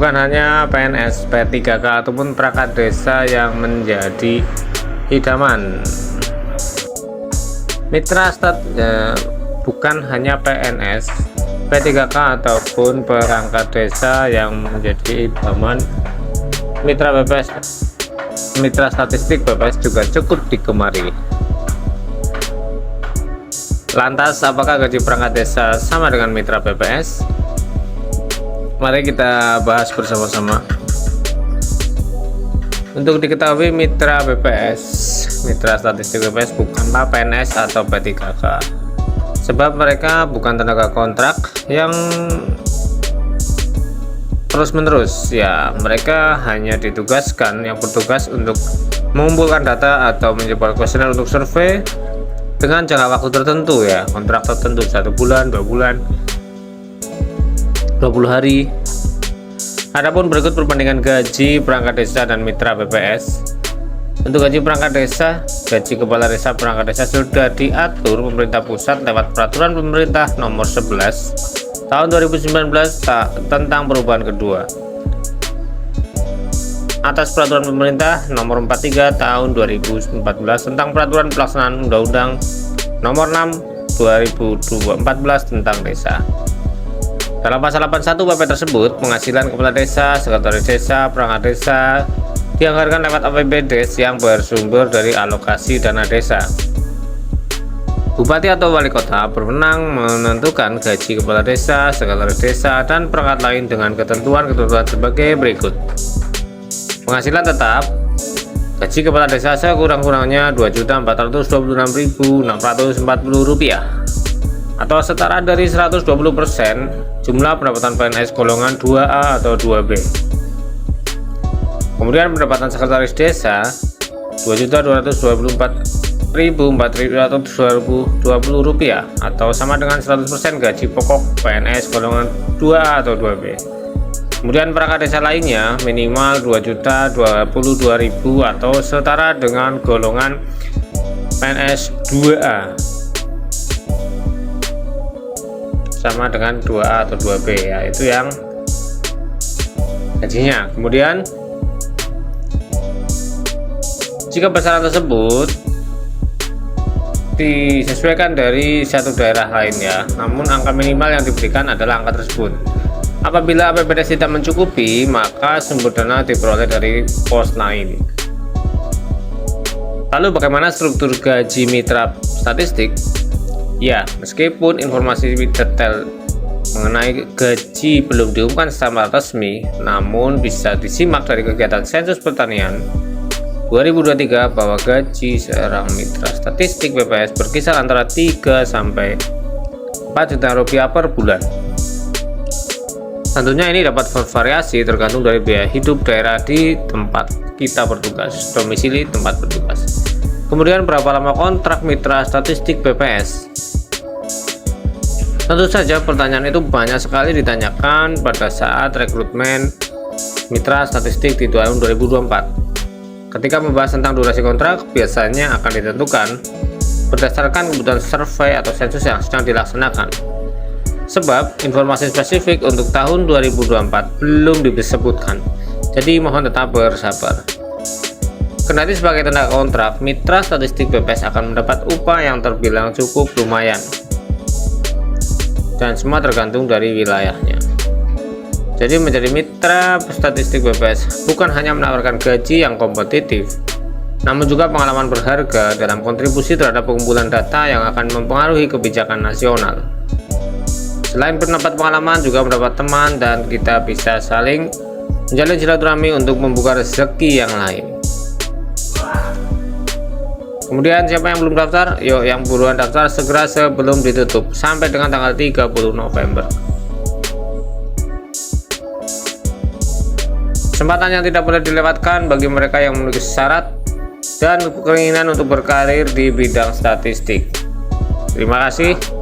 bukan hanya PNS, P3K ataupun perangkat desa yang menjadi idaman. Bukan hanya PNS, P3K ataupun perangkat desa yang menjadi idaman mitra BPS. Mitra statistik BPS juga cukup digemari. Lantas, apakah gaji perangkat desa sama dengan mitra BPS? Mari kita bahas bersama-sama. Untuk diketahui, mitra BPS, mitra statistik BPS bukanlah PNS atau P3K, sebab mereka bukan tenaga kontrak yang terus-menerus. Ya, mereka hanya ditugaskan yang bertugas untuk mengumpulkan data atau menjebak kuesioner untuk survei dengan jangka waktu tertentu, ya, kontrak tertentu 1 bulan, 2 bulan, 20 hari. Adapun berikut perbandingan gaji perangkat desa dan mitra BPS. Untuk gaji perangkat desa, gaji kepala desa perangkat desa sudah diatur pemerintah pusat lewat peraturan pemerintah nomor 11 tahun 2019 tentang perubahan kedua atas peraturan pemerintah nomor 43 tahun 2014 tentang peraturan pelaksanaan undang-undang nomor 6 2014 tentang desa. Dalam pasal 81 PP tersebut, penghasilan kepala desa, sekretaris desa, perangkat desa dianggarkan lewat APBD yang bersumber dari alokasi dana desa. Bupati atau wali kota berwenang menentukan gaji kepala desa, sekretaris desa, dan perangkat lain dengan ketentuan-ketentuan sebagai berikut. Penghasilan tetap, gaji kepala desa sekurang-kurangnya Rp2.426.640 atau setara dari 120% jumlah pendapatan PNS golongan 2A atau 2B. Kemudian pendapatan sekretaris desa Rp2.224.420 atau sama dengan 100% gaji pokok PNS golongan 2A atau 2B. Kemudian perangkat desa lainnya minimal Rp2.022.000 atau setara dengan golongan PNS 2A sama dengan 2A atau 2B, ya, itu yang gajinya. Kemudian jika besaran tersebut disesuaikan dari satu daerah lainnya, namun angka minimal yang diberikan adalah angka tersebut. Apabila APBD tidak mencukupi, maka sumber dana diperoleh dari pos lain. Lalu bagaimana struktur gaji mitra statistik? Ya, meskipun informasi detail mengenai gaji belum diumumkan secara resmi, namun bisa disimak dari kegiatan sensus pertanian 2023 bahwa gaji seorang mitra statistik BPS berkisar antara 3 sampai 4 juta rupiah per bulan. Tentunya ini dapat bervariasi tergantung dari biaya hidup daerah di tempat kita bertugas, domisili tempat bertugas. Kemudian berapa lama kontrak mitra statistik BPS? Tentu saja pertanyaan itu banyak sekali ditanyakan pada saat rekrutmen mitra statistik di tahun 2024. Ketika membahas tentang durasi kontrak, biasanya akan ditentukan berdasarkan kebutuhan survei atau sensus yang sedang dilaksanakan. Sebab informasi spesifik untuk tahun 2024 belum disebutkan, jadi mohon tetap bersabar. Kendati sebagai tenaga kontrak, mitra statistik BPS akan mendapat upah yang terbilang cukup lumayan, dan semua tergantung dari wilayahnya. Jadi menjadi mitra statistik BPS bukan hanya menawarkan gaji yang kompetitif, namun juga pengalaman berharga dalam kontribusi terhadap pengumpulan data yang akan mempengaruhi kebijakan nasional. Selain mendapat pengalaman, juga mendapat teman, dan kita bisa saling menjalin silaturahmi untuk membuka rezeki yang lain. Kemudian siapa yang belum daftar? Yuk, yang buruan daftar segera sebelum ditutup sampai dengan tanggal 30 November. Kesempatan yang tidak boleh dilewatkan bagi mereka yang memiliki syarat dan keinginan untuk berkarir di bidang statistik. Terima kasih.